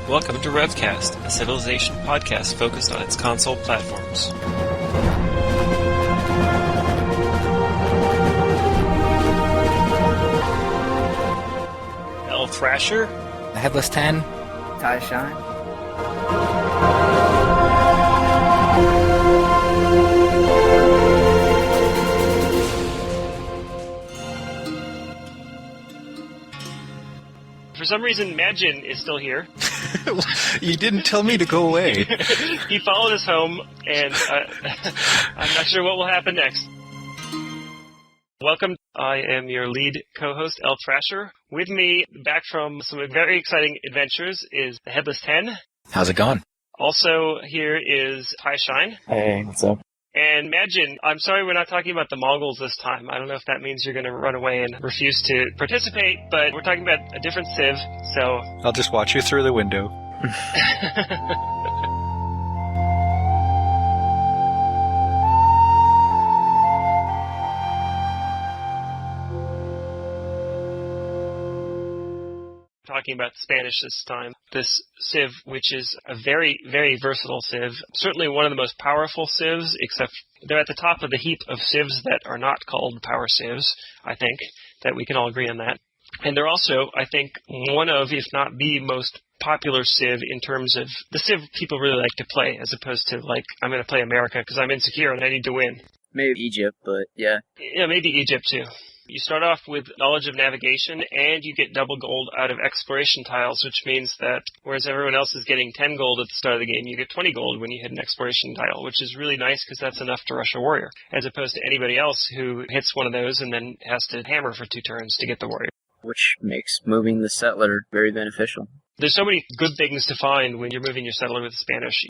Welcome to RevCast, a Civilization podcast focused on its console platforms. Elthrasher, the Headless 10, TyShine. For some reason, MadDjinn is still here. You didn't tell me to go away. He followed us home, and I'm not sure what will happen next. Welcome. I am your lead co-host, elthrasher. With me, back from some very exciting adventures, is the Headless 10. How's it going? Also here is TyShine. Hey, what's up? And MadDjinn, I'm sorry we're not talking about the Mongols this time. I don't know if that means you're going to run away and refuse to participate, but we're talking about a different Civ, so... I'll just watch you through the window. Talking about Spanish this time. This Civ, which is a very, very versatile Civ. Certainly one of the most powerful Civs, except they're at the top of the heap of Civs that are not called power Civs, I think, that we can all agree on that. And they're also, I think, one of, if not the most popular Civ in terms of the Civ people really like to play, as opposed to, like, I'm going to play America because I'm insecure and I need to win. Maybe Egypt, but yeah. Yeah, maybe Egypt too. You start off with knowledge of navigation, and you get double gold out of exploration tiles, which means that whereas everyone else is getting 10 gold at the start of the game, you get 20 gold when you hit an exploration tile, which is really nice because that's enough to rush a warrior, as opposed to anybody else who hits one of those and then has to hammer for 2 turns to get the warrior. Which makes moving the settler very beneficial. There's so many good things to find when you're moving your settler with Spanish.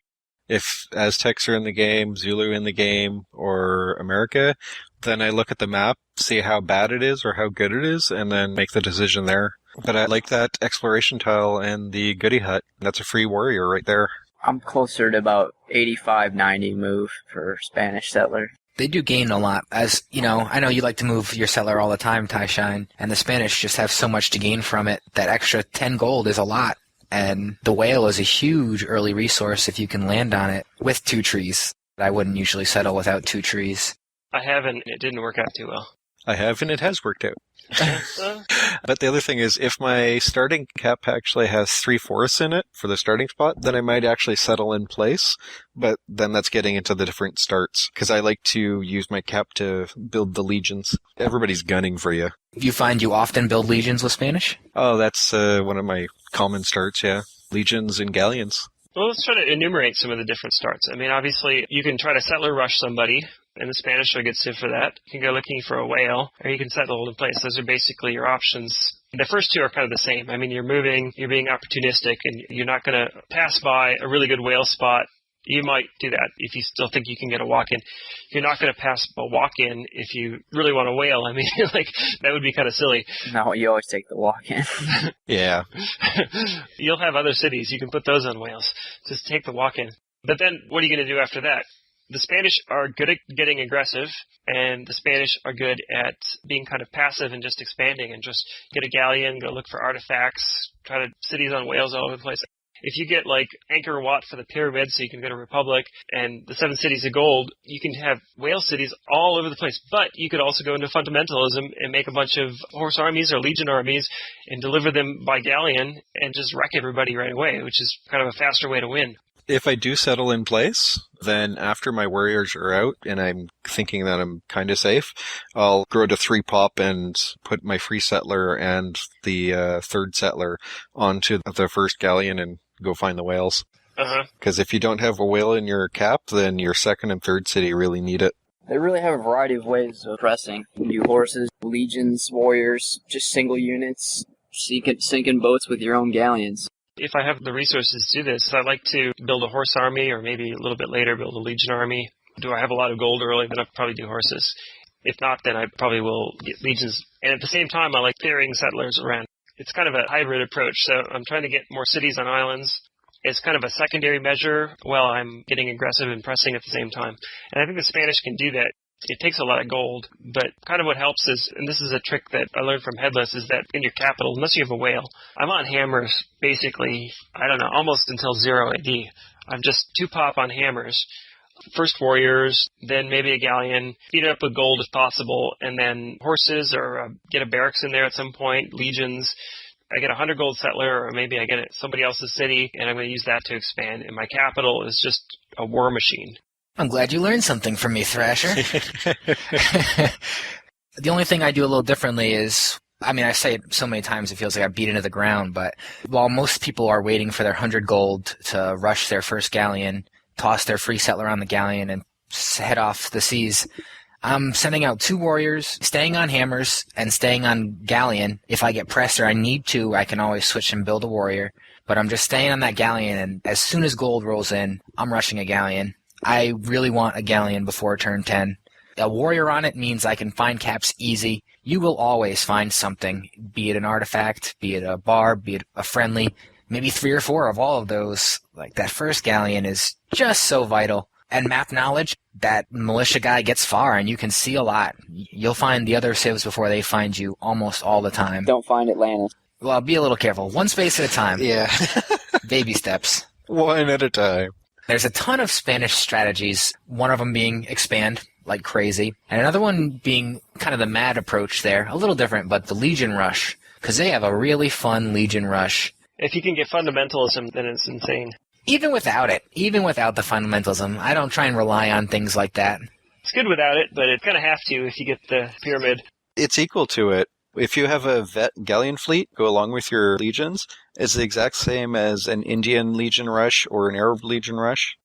If Aztecs are in the game, Zulu in the game, or America, then I look at the map, see how bad it is or how good it is, and then make the decision there. But I like that exploration tile and the goodie hut. That's a free warrior right there. I'm closer to about 85-90 move for Spanish settler. They do gain a lot. As you know, I know you like to move your settler all the time, TyShine, and the Spanish just have so much to gain from it. That extra 10 gold is a lot. And the whale is a huge early resource if you can land on it with 2 trees. I wouldn't usually settle without 2 trees. I haven't. It didn't work out too well. I have, and it has worked out. But the other thing is, if my starting cap actually has 3 forests in it for the starting spot, then I might actually settle in place. But then that's getting into the different starts, because I like to use my cap to build the legions. Everybody's gunning for you. You find you often build legions with Spanish? Oh, that's one of my common starts, yeah. Legions and galleons. Well, let's try to enumerate some of the different starts. I mean, obviously, you can try to settler rush somebody, and the Spanish are a good Civ for that. You can go looking for a whale, or you can settle in place. Those are basically your options. The first 2 are kind of the same. I mean, you're moving, you're being opportunistic, and you're not going to pass by a really good whale spot. You might do that if you still think you can get a walk-in. You're not going to pass a walk-in if you really want a whale. I mean, like, that would be kind of silly. No, you always take the walk-in. Yeah. You'll have other cities. You can put those on whales. Just take the walk-in. But then what are you going to do after that? The Spanish are good at getting aggressive, and the Spanish are good at being kind of passive and just expanding and just get a galleon, go look for artifacts, try to cities on whales all over the place. If you get, like, Angkor Wat for the pyramids, so you can go to Republic, and the 7 cities of gold, you can have whale cities all over the place. But you could also go into fundamentalism and make a bunch of horse armies or legion armies and deliver them by galleon and just wreck everybody right away, which is kind of a faster way to win. If I do settle in place, then after my warriors are out and I'm thinking that I'm kind of safe, I'll grow to 3 pop and put my free settler and the 3rd settler onto the first galleon and go find the whales. Because if you don't have a whale in your cap, then your 2nd and 3rd city really need it. They really have a variety of ways of pressing. New horses, legions, warriors, just single units, sinking boats with your own galleons. If I have the resources to do this, I'd like to build a horse army, or maybe a little bit later build a legion army. Do I have a lot of gold early? Then I'll probably do horses. If not, then I probably will get legions. And at the same time, I like clearing settlers around. It's kind of a hybrid approach. So I'm trying to get more cities on islands. It's kind of a secondary measure while I'm getting aggressive and pressing at the same time. And I think the Spanish can do that. It takes a lot of gold, but kind of what helps is, and this is a trick that I learned from Headless, is that in your capital, unless you have a whale, I'm on hammers basically, I don't know, almost until 0 AD. I'm just 2 pop on hammers. First warriors, then maybe a galleon, feed it up with gold if possible, and then horses or get a barracks in there at some point, legions. I get a 100 gold settler, or maybe I get it somebody else's city, and I'm going to use that to expand. And my capital is just a war machine. I'm glad you learned something from me, Thrasher. The only thing I do a little differently is, I mean, I say it so many times it feels like I beat into the ground, but while most people are waiting for their 100 gold to rush their first galleon, toss their free settler on the galleon, and head off the seas, I'm sending out 2 warriors, staying on hammers, and staying on galleon. If I get pressed or I need to, I can always switch and build a warrior. But I'm just staying on that galleon, and as soon as gold rolls in, I'm rushing a galleon. I really want a galleon before turn 10. A warrior on it means I can find caps easy. You will always find something, be it an artifact, be it a bar, be it a friendly, maybe 3 or 4 of all of those. Like, that first galleon is just so vital. And map knowledge, that militia guy gets far, and you can see a lot. You'll find the other civs before they find you almost all the time. Don't find Atlantis. Well, be a little careful. One space at a time. Yeah. Baby steps. One at a time. There's a ton of Spanish strategies, one of them being expand like crazy, and another one being kind of the mad approach there, a little different, but the Legion Rush, because they have a really fun Legion Rush. If you can get fundamentalism, then it's insane. Even without it, even without the fundamentalism, I don't try and rely on things like that. It's good without it, but it's kind of have to if you get the pyramid. It's equal to it. If you have a vet galleon fleet go along with your legions, it's the exact same as an Indian Legion Rush or an Arab Legion Rush.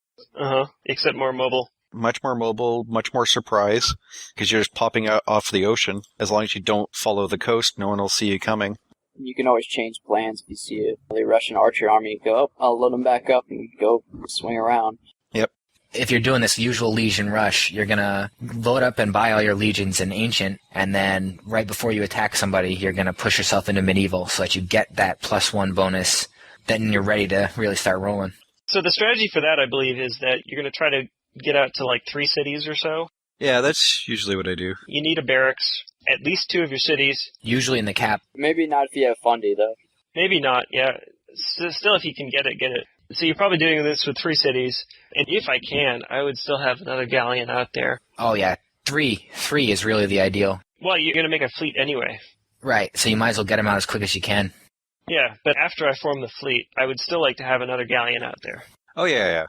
Except more mobile. Much more mobile, much more surprise, because you're just popping out off the ocean. As long as you don't follow the coast, no one will see you coming. You can always change plans if you see a really Russian archer army. Go up, I'll load them back up and go swing around. Yep. If you're doing this usual Legion Rush, you're going to load up and buy all your legions in Ancient, and then right before you attack somebody, you're going to push yourself into Medieval so that you get that +1 bonus. Then you're ready to really start rolling. So the strategy for that, I believe, is that you're going to try to get out to like 3 cities or so. Yeah, that's usually what I do. You need a barracks, at least 2 of your cities. Usually in the cap. Maybe not if you have Fundy, though. Maybe not, yeah. Still, if you can get it, get it. So you're probably doing this with 3 cities. And if I can, I would still have another galleon out there. Oh, yeah. 3 is really the ideal. Well, you're going to make a fleet anyway. Right, so you might as well get them out as quick as you can. Yeah, but after I form the fleet, I would still like to have another galleon out there. Oh, yeah.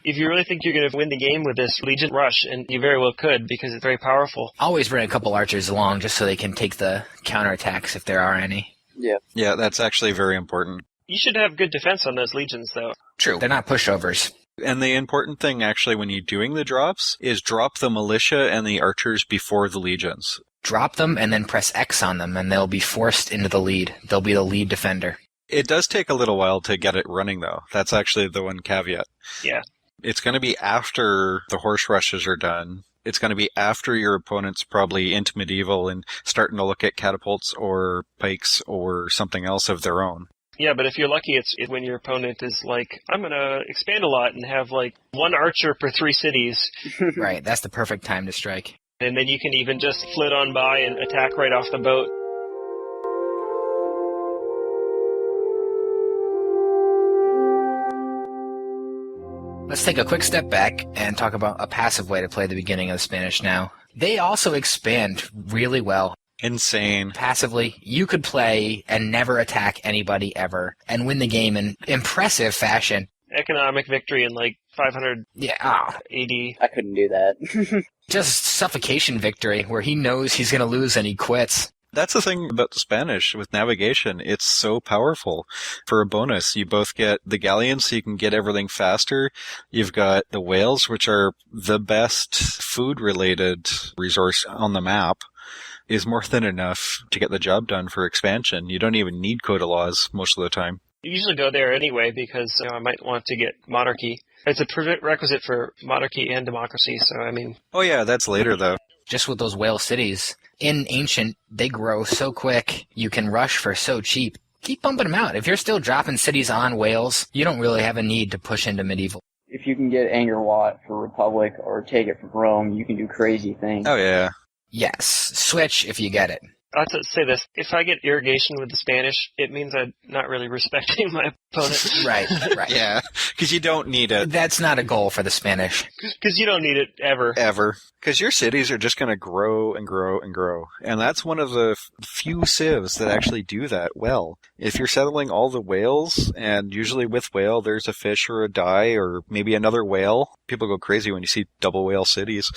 If you really think you're going to win the game with this Legion Rush, and you very well could, because it's very powerful. Always bring a couple archers along just so they can take the counterattacks if there are any. Yeah. Yeah, that's actually very important. You should have good defense on those legions, though. True. They're not pushovers. And the important thing, actually, when you're doing the drops, is drop the militia and the archers before the legions. Drop them and then press X on them, and they'll be forced into the lead. They'll be the lead defender. It does take a little while to get it running, though. That's actually the one caveat. Yeah. It's going to be after the horse rushes are done. It's going to be after your opponent's probably into Medieval and starting to look at catapults or pikes or something else of their own. Yeah, but if you're lucky, it's when your opponent is like, I'm going to expand a lot and have like 1 archer per 3 cities. Right, that's the perfect time to strike. And then you can even just flit on by and attack right off the boat. Let's take a quick step back and talk about a passive way to play the beginning of the Spanish now. They also expand really well. Insane. Passively, you could play and never attack anybody ever and win the game in impressive fashion. Economic victory in like 500 AD. I couldn't do that. Just suffocation victory where he knows he's going to lose and he quits. That's the thing about the Spanish with navigation. It's so powerful. For a bonus, you both get the galleons so you can get everything faster. You've got the whales, which are the best food-related resource on the map. Is more than enough to get the job done for expansion. You don't even need Coda Laws most of the time. You usually go there anyway because I might want to get monarchy. It's a prerequisite for monarchy and democracy, so I mean... Oh yeah, that's later though. Just with those whale cities. In Ancient, they grow so quick, you can rush for so cheap. Keep bumping them out. If you're still dropping cities on whales, you don't really have a need to push into Medieval. If you can get Angerwatt for Republic or take it from Rome, you can do crazy things. Oh, yeah. Yes, switch if you get it. I have to say this. If I get irrigation with the Spanish, it means I'm not really respecting my opponent. Right. Yeah, because you don't need it. That's not a goal for the Spanish. Because you don't need it ever. Ever. Because your cities are just going to grow and grow and grow. And that's one of the few civs that actually do that well. If you're settling all the whales, and usually with whale there's a fish or a die or maybe another whale. People go crazy when you see double whale cities.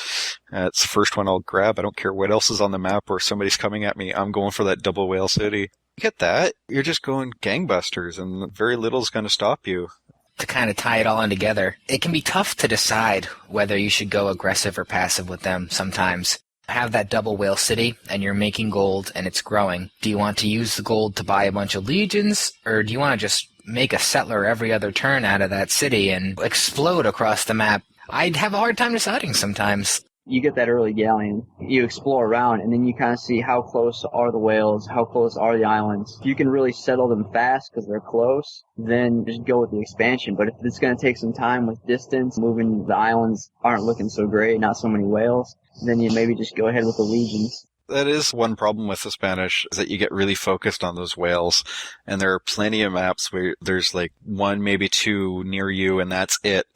It's the first one I'll grab. I don't care what else is on the map or somebody's coming at me. I'm going for that double whale city. You get that? You're just going gangbusters and very little is going to stop you. To kind of tie it all in together, it can be tough to decide whether you should go aggressive or passive with them sometimes. Have that double whale city and you're making gold and it's growing. Do you want to use the gold to buy a bunch of legions, or do you want to just make a settler every other turn out of that city and explode across the map? I'd have a hard time deciding sometimes. You get that early galleon, you explore around, and then you kind of see how close are the whales, how close are the islands. If you can really settle them fast because they're close, then just go with the expansion. But if it's going to take some time with distance, moving the islands aren't looking so great, not so many whales, then you maybe just go ahead with the legions. That is one problem with the Spanish, is that you get really focused on those whales. And there are plenty of maps where there's like one, maybe two near you, and that's it.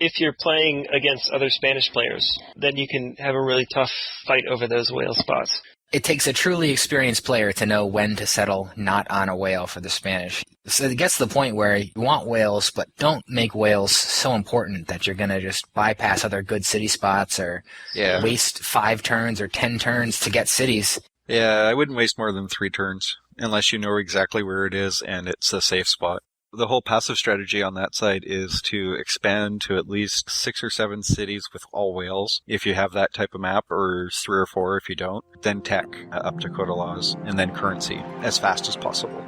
If you're playing against other Spanish players, then you can have a really tough fight over those whale spots. It takes a truly experienced player to know when to settle not on a whale for the Spanish. So it gets to the point where you want whales, but don't make whales so important that you're going to just bypass other good city spots or waste 5 turns or 10 turns to get cities. Yeah, I wouldn't waste more than 3 turns, unless you know exactly where it is and it's a safe spot. The whole passive strategy on that side is to expand to at least 6 or 7 cities with all whales, if you have that type of map, or 3 or 4 if you don't. Then tech up to quota laws, and then currency as fast as possible.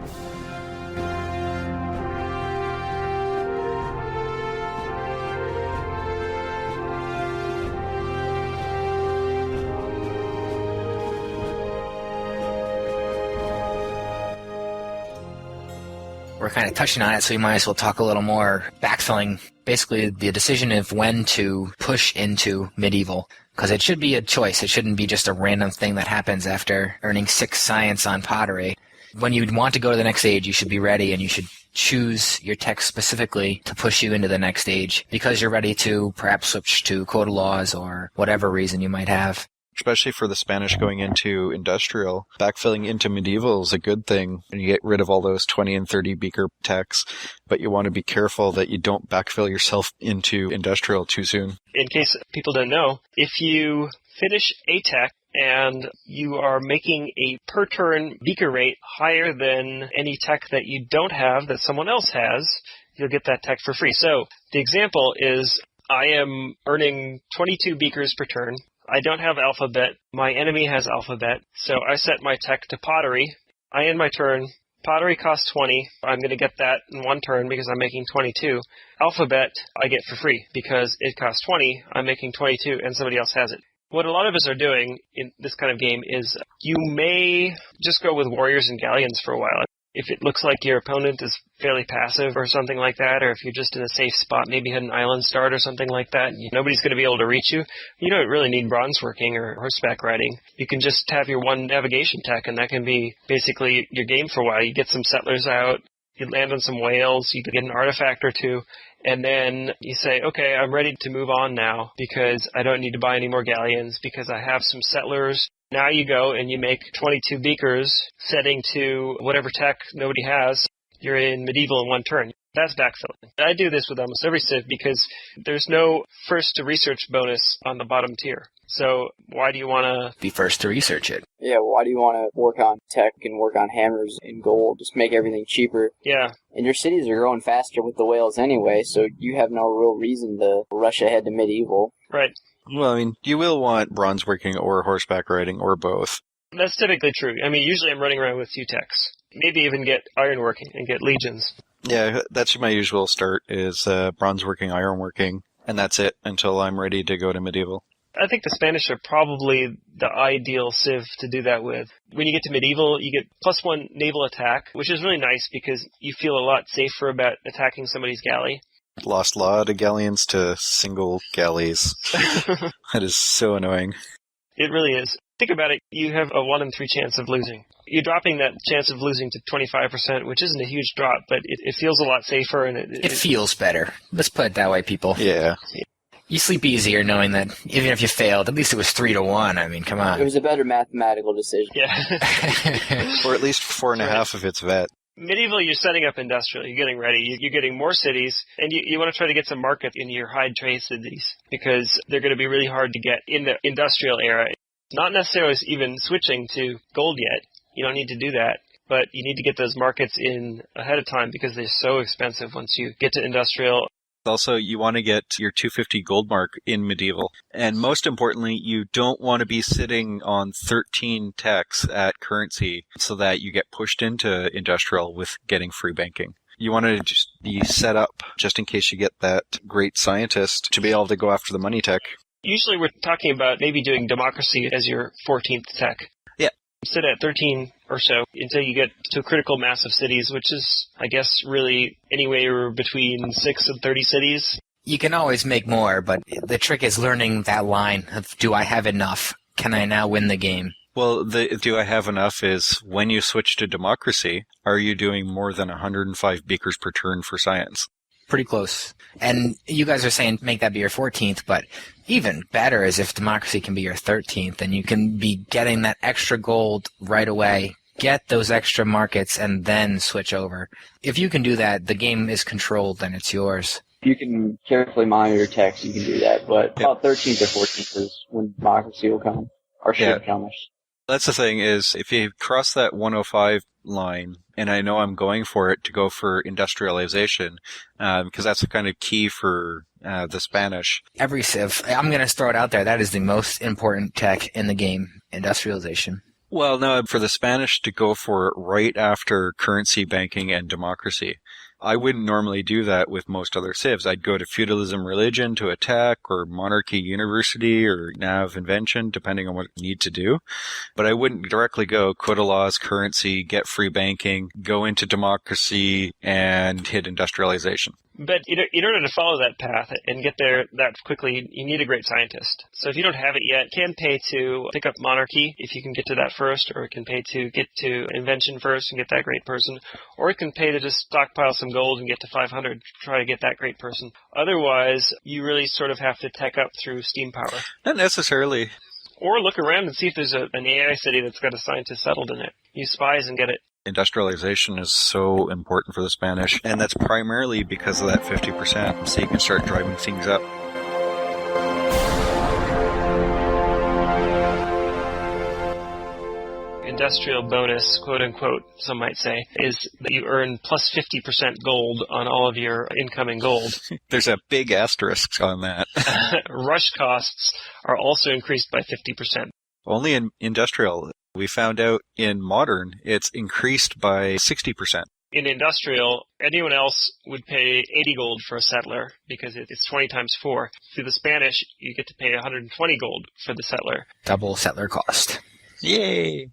We're kind of touching on it, so we might as well talk a little more. Backfilling, basically the decision of when to push into medieval, because it should be a choice. It shouldn't be just a random thing that happens after earning 6 science on pottery. When you want to go to the next age, you should be ready, and you should choose your tech specifically to push you into the next age, because you're ready to perhaps switch to quota laws or whatever reason you might have. Especially for the Spanish going into industrial, backfilling into medieval is a good thing. And you get rid of all those 20 and 30 beaker techs, but you want to be careful that you don't backfill yourself into industrial too soon. In case people don't know, if you finish a tech and you are making a per turn beaker rate higher than any tech that you don't have that someone else has, you'll get that tech for free. So the example is I am earning 22 beakers per turn. I don't have alphabet. My enemy has alphabet. So I set my tech to pottery. I end my turn. Pottery costs 20. I'm going to get that in 1 turn because I'm making 22. Alphabet I get for free because it costs 20. I'm making 22 and somebody else has it. What a lot of us are doing in this kind of game is you may just go with warriors and galleons for a while. If it looks like your opponent is fairly passive or something like that, or if you're just in a safe spot, maybe had an island start or something like that, nobody's going to be able to reach you, you don't really need bronze working or horseback riding. You can just have your 1 navigation tech, and that can be basically your game for a while. You get some settlers out, you land on some whales, you get an artifact or 2, and then you say, okay, I'm ready to move on now because I don't need to buy any more galleons because I have some settlers. Now you go and you make 22 beakers, setting to whatever tech nobody has. You're in medieval in 1 turn. That's backfilling. I do this with almost every civ because there's no first to research bonus on the bottom tier. So why do you want to be first to research it? Yeah, why do you want to work on tech and work on hammers and gold? Just make everything cheaper. Yeah. And your cities are growing faster with the whales anyway, so you have no real reason to rush ahead to medieval. Right. Well, I mean, you will want bronze working or horseback riding or both. That's typically true. I mean, usually I'm running around with 2 techs. Maybe even get iron working and get legions. Yeah, that's my usual start is bronze working, iron working, and that's it until I'm ready to go to medieval. I think the Spanish are probably the ideal civ to do that with. When you get to medieval, you get +1 naval attack, which is really nice because you feel a lot safer about attacking somebody's galley. Lost a lot of galleons to single galleys. That is so annoying. It really is. Think about it. You have a 1 in 3 chance of losing. You're dropping that chance of losing to 25%, which isn't a huge drop, but it feels a lot safer. And it feels better. Let's put it that way, people. Yeah. You sleep easier knowing that even if you failed, at least it was 3-1. I mean, come on. It was a better mathematical decision. Yeah. Or at least 4.5 if it's vet. Medieval, you're setting up industrial. You're getting ready. You're getting more cities, and you want to try to get some market in your high trade cities because they're going to be really hard to get in the industrial era. Not necessarily even switching to gold yet. You don't need to do that, but you need to get those markets in ahead of time because they're so expensive once you get to industrial. Also, you want to get your 250 gold mark in medieval. And most importantly, you don't want to be sitting on 13 techs at currency so that you get pushed into industrial with getting free banking. You want to just be set up just in case you get that great scientist to be able to go after the money tech. Usually we're talking about maybe doing democracy as your 14th tech. Yeah. Sit at 13 or so until you get to a critical mass of cities, which is, I guess, really anywhere between 6 and 30 cities. You can always make more, but the trick is learning that line of, do I have enough? Can I now win the game? Well, the do I have enough is when you switch to democracy, are you doing more than 105 beakers per turn for science? Pretty close. And you guys are saying make that be your 14th, but even better is if democracy can be your 13th, and you can be getting that extra gold right away, get those extra markets, and then switch over. If you can do that, the game is controlled and it's yours. If you can carefully monitor your text, you can do that. But about 13th or 14th is when democracy will come, or should come. That's the thing is, if you cross that 105 line, and I know I'm going for it to go for industrialization, because that's the kind of key for the Spanish. Every civ, I'm going to throw it out there, that is the most important tech in the game, industrialization. Well, no, for the Spanish to go for it right after currency banking and democracy. I wouldn't normally do that with most other civs. I'd go to feudalism religion to attack, or monarchy university, or nav invention, depending on what you need to do. But I wouldn't directly go quota laws, currency, get free banking, go into democracy, and hit industrialization. But in order to follow that path and get there that quickly, you need a great scientist. So if you don't have it yet, it can pay to pick up monarchy if you can get to that first, or it can pay to get to invention first and get that great person, or it can pay to just stockpile some gold and get to 500 to try to get that great person. Otherwise, you really sort of have to tech up through steam power. Not necessarily. Or look around and see if there's an AI city that's got a scientist settled in it. Use spies and get it. Industrialization is so important for the Spanish, and that's primarily because of that 50%, so you can start driving things up. Industrial bonus, quote unquote, some might say, is that you earn plus 50% gold on all of your incoming gold. There's a big asterisk on that. Rush costs are also increased by 50%. Only in industrial. We found out in modern, it's increased by 60%. In industrial, anyone else would pay 80 gold for a settler because it's 20 times 4. Through the Spanish, you get to pay 120 gold for the settler. Double settler cost. Yay!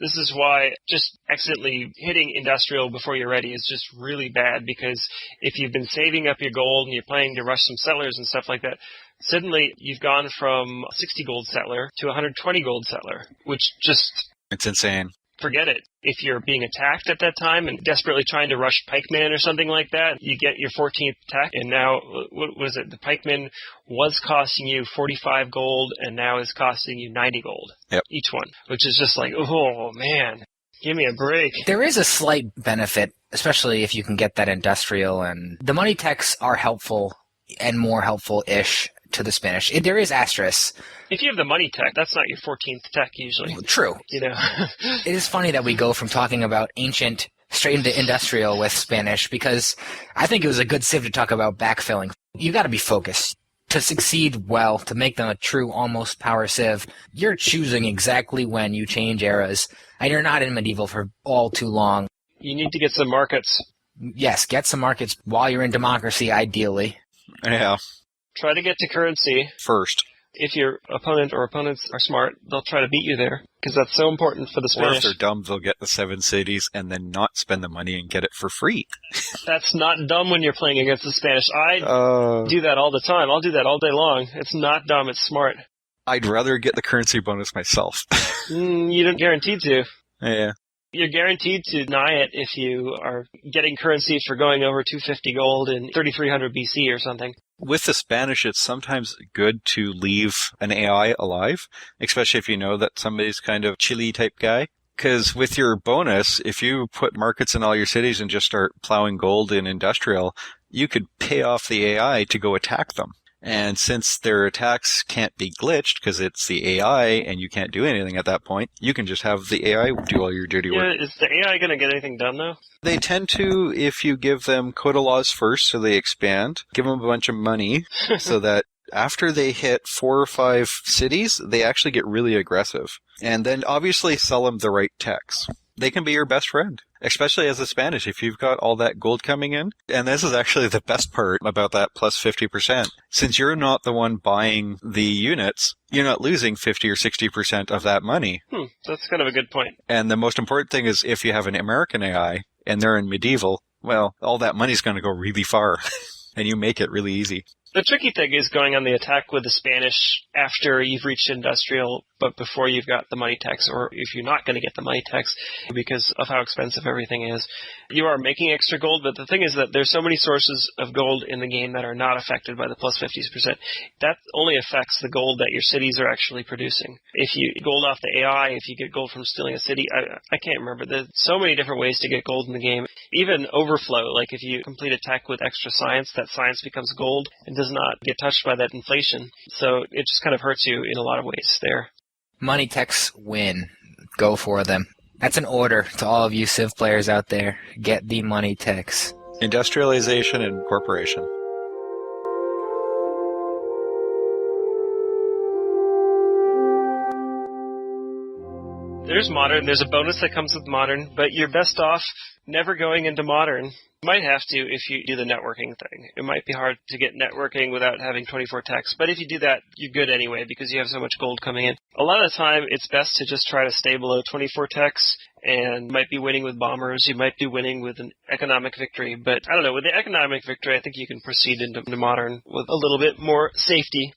This is why just accidentally hitting industrial before you're ready is just really bad, because if you've been saving up your gold and you're planning to rush some settlers and stuff like that, suddenly you've gone from a 60 gold settler to a 120 gold settler, which just... It's insane. Forget it. If you're being attacked at that time and desperately trying to rush pikemen or something like that, you get your 14th tech, and now, what was it? The pikeman was costing you 45 gold, and now is costing you 90 gold. Yep. Each one, which is just like, oh, man, give me a break. There is a slight benefit, especially if you can get that industrial, and the money techs are helpful and more helpful-ish to the Spanish. There is asterisk. If you have the money tech, that's not your 14th tech usually. True. You know. It is funny that we go from talking about ancient straight into industrial with Spanish, because I think it was a good civ to talk about backfilling. You got to be focused. To succeed well, to make them a true almost power civ, you're choosing exactly when you change eras, and you're not in medieval for all too long. You need to get some markets. Yes, get some markets while you're in democracy, ideally. Yeah. Try to get to currency first. If your opponent or opponents are smart, they'll try to beat you there, because that's so important for the Or Spanish. if they're dumb, they'll get the 7 cities and then not spend the money and get it for free. That's not dumb when you're playing against the Spanish. I do that all the time. I'll do that all day long. It's not dumb, it's smart. I'd rather get the currency bonus myself. You don't guaranteed to. Yeah. You're guaranteed to deny it if you are getting currency for going over 250 gold in 3300 BC or something. With the Spanish, it's sometimes good to leave an AI alive, especially if you know that somebody's kind of chilly type guy. Because with your bonus, if you put markets in all your cities and just start plowing gold in industrial, you could pay off the AI to go attack them. And since their attacks can't be glitched because it's the AI and you can't do anything at that point, you can just have the AI do all your dirty work. Yeah, is the AI going to get anything done, though? They tend to, if you give them quota laws first so they expand, give them a bunch of money so that after they hit 4 or 5 cities, they actually get really aggressive. And then obviously sell them the right techs. They can be your best friend, especially as a Spanish, if you've got all that gold coming in. And this is actually the best part about that plus 50%. Since you're not the one buying the units, you're not losing 50 or 60% of that money. That's kind of a good point. And the most important thing is if you have an American AI and they're in medieval, well, all that money's going to go really far. And you make it really easy. The tricky thing is going on the attack with the Spanish after you've reached industrial, but before you've got the money tax, or if you're not going to get the money tax because of how expensive everything is. You are making extra gold, but the thing is that there's so many sources of gold in the game that are not affected by the plus 50%. That only affects the gold that your cities are actually producing. If you gold off the AI, if you get gold from stealing a city, I can't remember. There's so many different ways to get gold in the game. Even overflow, like if you complete a tech with extra science, that science becomes gold and does not get touched by that inflation. So it just kind of hurts you in a lot of ways there. Money techs win. Go for them. That's an order to all of you Civ players out there. Get the money techs. Industrialization and corporation. There's modern. There's a bonus that comes with modern, but you're best off never going into modern. You might have to if you do the networking thing. It might be hard to get networking without having 24 techs, but if you do that, you're good anyway because you have so much gold coming in. A lot of the time, it's best to just try to stay below 24 techs, and you might be winning with bombers. You might be winning with an economic victory, but I don't know. With the economic victory, I think you can proceed into modern with a little bit more safety.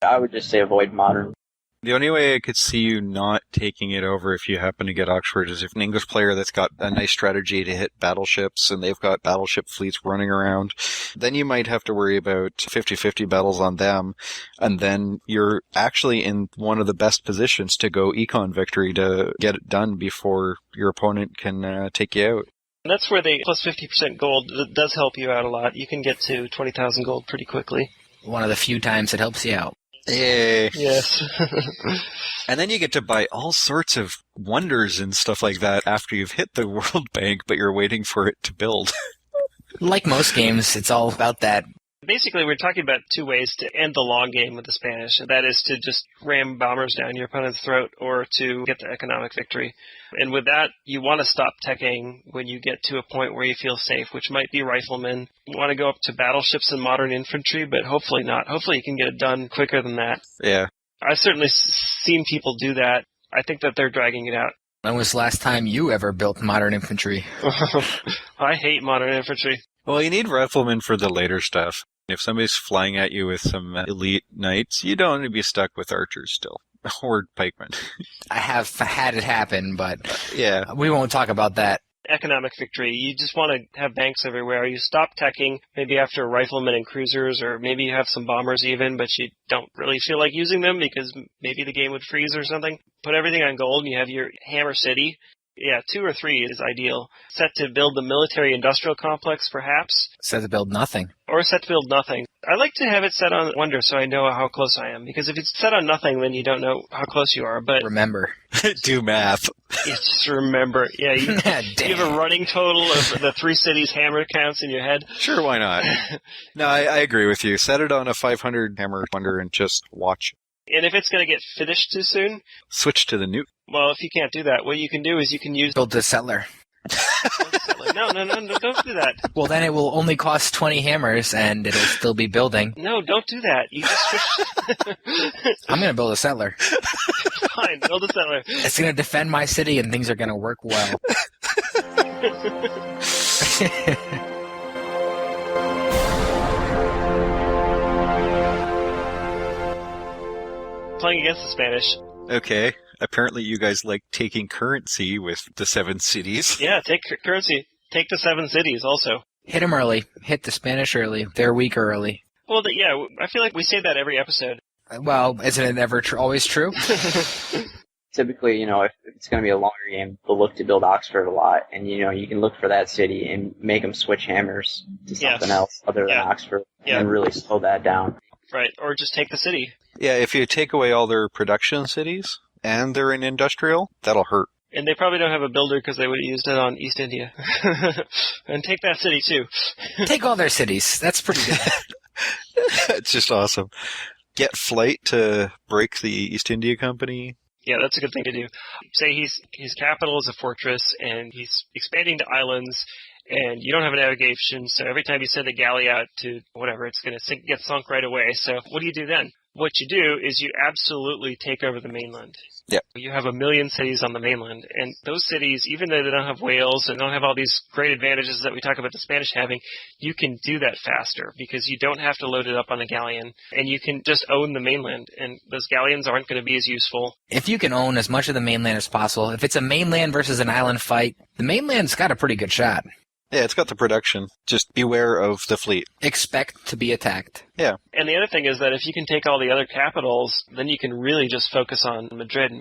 I would just say avoid modern. The only way I could see you not taking it over if you happen to get Oxford is if an English player that's got a nice strategy to hit battleships and they've got battleship fleets running around, then you might have to worry about 50-50 battles on them, and then you're actually in one of the best positions to go econ victory to get it done before your opponent can take you out. And that's where the plus 50% gold does help you out a lot. You can get to 20,000 gold pretty quickly. One of the few times it helps you out. Yay. Yes. And then you get to buy all sorts of wonders and stuff like that after you've hit the World Bank, but you're waiting for it to build. Like most games, it's all about that. Basically, we're talking about two ways to end the long game with the Spanish. That is to just ram bombers down your opponent's throat or to get the economic victory. And with that, you want to stop teching when you get to a point where you feel safe, which might be riflemen. You want to go up to battleships and modern infantry, but hopefully not. Hopefully you can get it done quicker than that. Yeah. I've certainly seen people do that. I think that they're dragging it out. When was the last time you ever built modern infantry? I hate modern infantry. Well, you need riflemen for the later stuff. If somebody's flying at you with some elite knights, you don't want to be stuck with archers still. Or pikemen. I have had it happen, but yeah, we won't talk about that. Economic victory. You just want to have banks everywhere. You stop teching maybe after riflemen and cruisers, or maybe you have some bombers even, but you don't really feel like using them because maybe the game would freeze or something. Put everything on gold and you have your hammer city. Yeah, 2 or 3 is ideal. Set to build the military-industrial complex, perhaps. Set to build nothing. Or set to build nothing. I like to have it set on wonder so I know how close I am. Because if it's set on nothing, then you don't know how close you are. But remember. Do math. Just remember. Yeah, you have a running total of the 3 cities hammer counts in your head. Sure, why not? No, I agree with you. Set it on a 500 hammer wonder and just watch. And if it's going to get finished too soon, switch to the nuke. Well, if you can't do that, what you can do is you can use... Build the settler. Like, no, don't do that. Well, then it will only cost 20 hammers, and it'll still be building. No, don't do that. You just switch. I'm going to build a settler. Fine, build a settler. It's going to defend my city, and things are going to work well. Playing against the Spanish. Okay. Apparently you guys like taking currency with the 7 cities. Yeah, take currency. Take the 7 cities also. Hit them early. Hit the Spanish early. They're weak early. Well, yeah, I feel like we say that every episode. Well, isn't it ever always true? Typically, if it's going to be a longer game, they'll look to build Oxford a lot, and you can look for that city and make them switch hammers to something else other than Oxford, and then really slow that down. Right, or just take the city. Yeah, if you take away all their production cities and they're in industrial, that'll hurt. And they probably don't have a builder because they would have used it on East India. And take that city too. Take all their cities. That's pretty good. It's just awesome. Get flight to break the East India Company. Yeah, that's a good thing to do. Say his capital is a fortress, and he's expanding to islands, and you don't have a navigation, so every time you send a galley out to whatever, it's going to get sunk right away. So what do you do then? What you do is you absolutely take over the mainland. Yeah. You have 1 million cities on the mainland, and those cities, even though they don't have whales and don't have all these great advantages that we talk about the Spanish having, you can do that faster because you don't have to load it up on a galleon, and you can just own the mainland, and those galleons aren't going to be as useful. If you can own as much of the mainland as possible, if it's a mainland versus an island fight, the mainland's got a pretty good shot. Yeah, it's got the production. Just beware of the fleet. Expect to be attacked. Yeah. And the other thing is that if you can take all the other capitals, then you can really just focus on Madrid.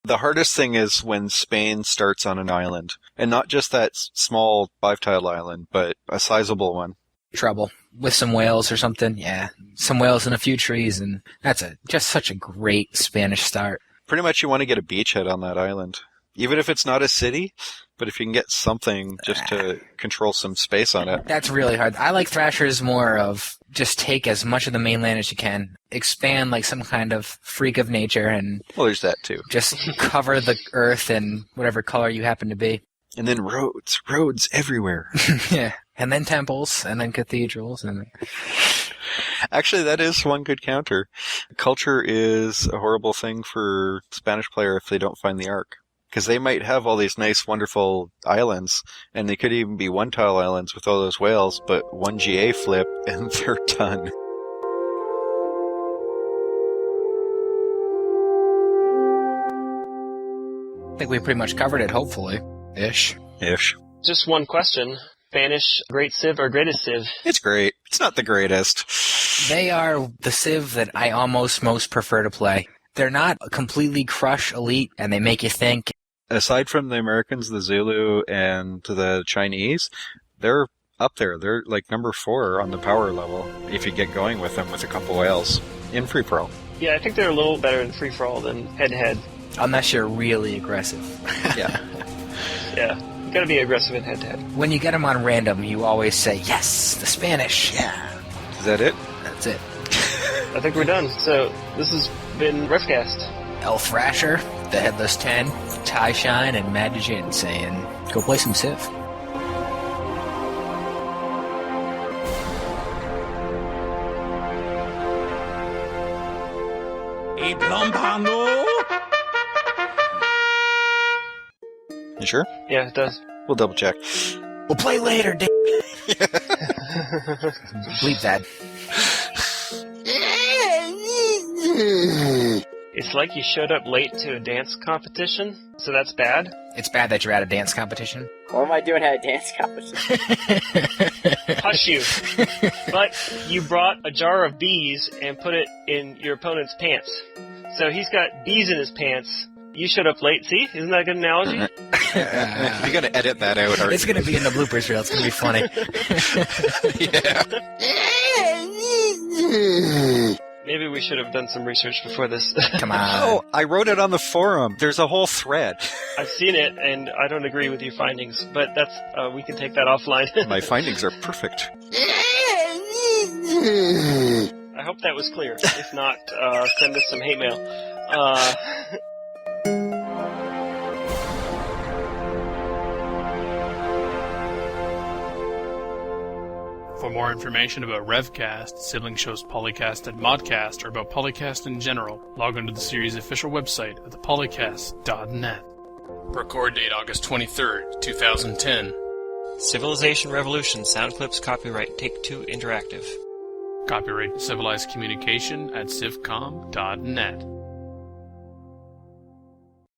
The hardest thing is when Spain starts on an island. And not just that small 5-tile island, but a sizable one. Trouble. With some whales or something, yeah. Some whales and a few trees, and that's just such a great Spanish start. Pretty much you want to get a beachhead on that island. Even if it's not a city, but if you can get something just to control some space on it. That's really hard. I like Thrashers more of just take as much of the mainland as you can, expand like some kind of freak of nature, and well, there's that too. Just cover the earth in whatever color you happen to be. And then roads everywhere. Yeah, and then temples, and then cathedrals, and actually, that is one good counter. Culture is a horrible thing for Spanish player if they don't find the Ark. Because they might have all these nice, wonderful islands, and they could even be 1-tile islands with all those whales, but one GA flip, and they're done. I think we pretty much covered it, hopefully. Ish. Just one question. Spanish Great Civ or Greatest Civ? It's great. It's not the greatest. They are the Civ that I almost most prefer to play. They're not completely crush elite, and they make you think. Aside from the Americans, the Zulu, and the Chinese, they're up there. They're like number 4 on the power level if you get going with them with a couple whales in free-for-all. Yeah, I think they're a little better in free-for-all than head-to-head. Unless you're really aggressive. Yeah. Yeah, you gotta be aggressive in head-to-head. When you get them on random, you always say, yes, the Spanish. Yeah. Is that it? That's it. I think we're done. So, this has been RevCast. elthrasher, the Headless 10, TyShine, and MadDjinn saying, go play some Civ. You sure? Yeah, it does. We'll double check. We'll play later, Dave. Bleep that. It's like you showed up late to a dance competition, so that's bad. It's bad that you're at a dance competition. What am I doing at a dance competition? Hush you. But you brought a jar of bees and put it in your opponent's pants. So he's got bees in his pants. You showed up late. See? Isn't that a good analogy? You're going to edit that out, aren't It's going to be in the bloopers reel. It's going to be funny. Yeah. Maybe we should have done some research before this. Come on. Oh, I wrote it on the forum. There's a whole thread. I've seen it, and I don't agree with your findings, but that's we can take that offline. My findings are perfect. I hope that was clear. If not, send us some hate mail. more information about RevCast, sibling shows PolyCast and MadDjinn, or about PolyCast in general, log on to the series' official website at thepolycast.net. Record date August 23rd, 2010. Civilization Revolution sound clips copyright Take-Two Interactive. Copyright Civilized Communication at civcom.net.